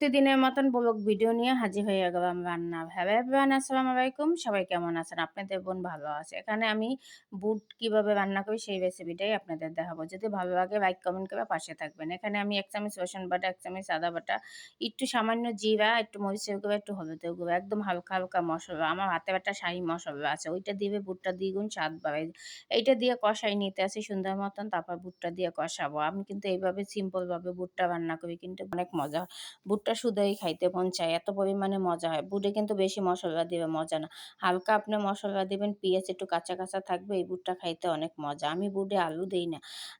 প্রতিদিনের মতন blog video নিয়ে হাজির হয়ে গেলাম রান্না। হ্যালো এভরিওয়ান, আসসালামু আলাইকুম। সবাই কেমন আছেন? আপনাদের বোন ভালো আছে। এখানে আমি বুট কিভাবে রান্না করি সেই রেসিপিটাই আপনাদের দেখাবো। যদি ভালো লাগে লাইক, কমেন্ট করে পাশে থাকবেন। এখানে আমি ১ চামচ রসুন বাটা, ১ চামচ আদা বাটা, একটু সামান্য জিরা, একটু মরিচের গুঁড়া, একটু হলুদের গুঁড়া, একদম হালকা, হালকা মসলা। আমার হাতে একটা শাহী মসলা আছে। ওইটা দিলে বুটটা দ্বিগুণ স্বাদ বাড়ায়। এইটা দিয়ে কষাই নিতে আসি সুন্দর মতন। তারপর বুটটা দিয়ে কষাবো। আমি কিন্তু এইভাবে সিম্পল ভাবে বুটটা রান্না করি, কিন্তু অনেক মজা। বুটটা শুধুই খাইতে মন চায়, এত পরিমাণে মজা হয়। বুটে কিন্তু বেশি মসলা দিলে মজা না। হালকা আপনি মসলা দিবেন, পেঁয়াজ একটু কাঁচা, কাঁচা থাকবে। এই বুটটা খাইতে অনেক মজা। আমি বুটে আলু দেই না।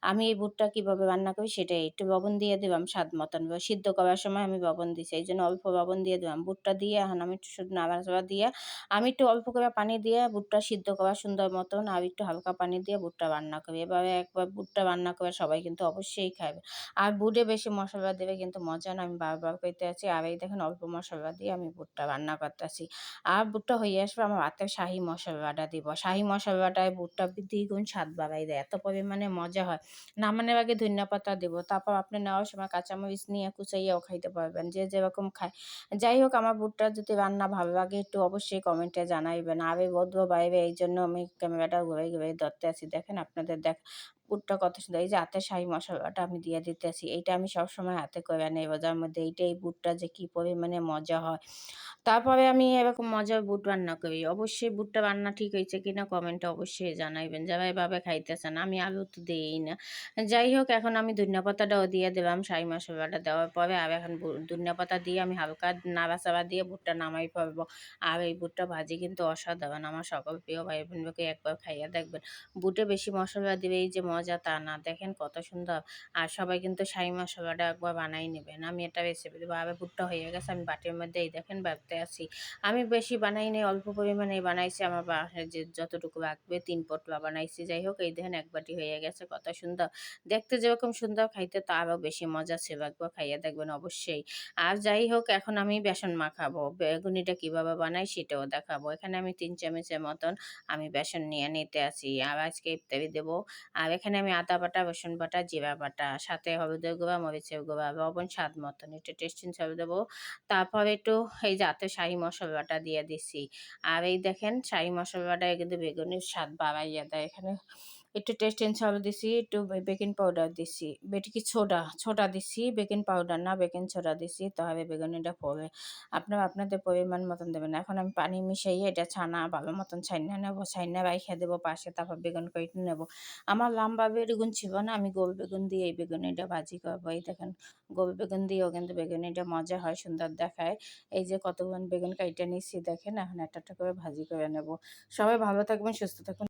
আমি এই বুটটা কিভাবে রান্না করি সেটাই। একটু লবণ দিয়ে দিলাম স্বাদ মতন। সিদ্ধ করার সময় আমি লবণ দিছি। এইজন্য অল্প লবণ দিয়ে দিলাম। বুটটা দিয়ে এখন আমি একটু শুধু নাড়াচাড়া দিয়ে আমি একটু অল্প করে পানি দিয়ে বুটটা সিদ্ধ করা সুন্দর মতন আর একটু হালকা পানি দিয়ে বুটটা রান্না করি। এভাবে একবার বুটটা রান্না করে সবাই কিন্তু অবশ্যই খাবে। আর বুটে বেশি মসলা দিলে কিন্তু মজা না। আমি বারবার কইতে আছি। আর এই দেখেন অল্প মসলা দিয়ে আমি বুটটা রান্না করতেছি। আর বুটটা হয়ে আসবে আমার হাতে শাহী মসলাটা দিব। শাহী মসলাটায় বুটটা দ্বিগুণ স্বাদ বাড়ায় দেয়। এত পরিমাণে মজা হয়। নামানোর আগে ধনিয়া পাতা দিব। তারপর আপনি নেওয়ার সময় কাঁচামরিচ নিয়ে কুচাইয়াও খাইতে পারবেন। যে যেরকম খায়। যাই হোক, আমার বুটটা যদি রান্না ভালো লাগে একটু অবশ্যই কমেন্টে জানাইবেন। আর এই রৌদ্র বাইরে এইজন্য আমি ক্যামেরাটা ঘুরাই, ঘুরাই ধরতে আছি। দেখেন আপনাদের বুটটা কত সুন্দর। এই যে হাতে শাহী মসলাটা আমি দিয়ে দিতেছি। এইটা আমি সবসময় হাতে করে নেই রোজার মধ্যে। এই বুটটা যে কি পরিমাণে মজা হয়। তারপরে আমি এরকম মজার বুট রান্না করি। অবশ্যই বুটটা রান্না ঠিক হইছে কিনা কমেন্টে অবশ্যই জানাইবেন। যারা এভাবে খাইতেছেন। আমি আলু তো দেই না। যাই হোক, এখন আমি ধনিয়া পাতাটাও দিয়ে দিলাম শাহী মসলাটা দেওয়ার পরে। আর এখন ধনিয়া পাতা দিয়ে আমি হালকা নাড়াচাড়া দিয়ে বুটটা নামাই ফেলবো। আর এই বুটটা ভাজি কিন্তু অসাধারণ। আমার সকল প্রিয় ভাই বোনদেরকে একবার খাইয়া দেখবেন। বুটে বেশি মসলা দিলে এই যে মজা তা না। দেখেন কত সুন্দর। আর সবাই কিন্তু শাহী মসলাটা একবার বানাই নেবেন। আমি এটা রেসিপি দেবো। আর বুটটা হয়ে গেছে। আমি বাটির মধ্যে এই দেখেন বাটতে আছি। আমি বেশি বানাই নাই, অল্প পরিমাণেই বানাইছি। আমার বাসায় যে যতটুকু রাখবে ৩ পটলা বানাইছি। যাই হোক, এই দেখেন ১ বাটি হয়ে গেছে। কত সুন্দর। দেখতে যেরকম সুন্দর, খাইতে তো আরও বেশি মজা ছিল। একবার খাইয়া দেখবেন অবশ্যই। আর যাই হোক, এখন আমি বেসন মাখাবো। বেগুনিটা কিভাবে বানাই সেটাও দেখাবো। এখানে আমি ৩ চামচের মতন আমি বেসন নিয়ে নিতে আছি। আর আজকে ইফতারি দেবো। আর এখানে আমি আদা বাটা, রসুন বাটা, জিরা বাটা, সাথে হলুদের গুঁড়া, মরিচের গুঁড়া, লবণ স্বাদ মতন, একটু টেস্টিং সল্ট দেবো। তারপর একটু এই যে হাতে শাহী মসলাটা দিয়ে দিছি। আর এই দেখেন শাহী মসলাটা কিন্তু বেগুনের স্বাদ বাড়াইয়া দেয়। এখানে একটু টেস্টিং সল্ট দিছি, একটু বেকিং পাউডার দিছি। বেকিং ছোডা দিছি, বেকিং পাউডার না বেকিং সোডা দিছি। তাহলে বেগুনিটা পড়বে। আপনারা আপনাদের পরিমাণ মতন দেবেন। এখন আমি পানি মিশাইয়ে এটা ছানা ভালো মতন ছাইনা নেবো। ছাইনা রাইখা দেবো পাশে। তারপর বেগুন কেটে নেবো। আমার লম্বা বেগুন ছিল না। আমি গোল বেগুন দিয়ে এই বেগুনিটা ভাজি করবো। এই দেখেন গোল বেগুন দিয়েও কিন্তু বেগুনিটা মজা হয়, সুন্দর দেখায়। এই যে কতগুলো বেগুন কাইটে নিচ্ছি দেখেন। এখন একটা, একটা করে ভাজি করে নেব। সবাই ভালো থাকবেন, সুস্থ থাকবেন।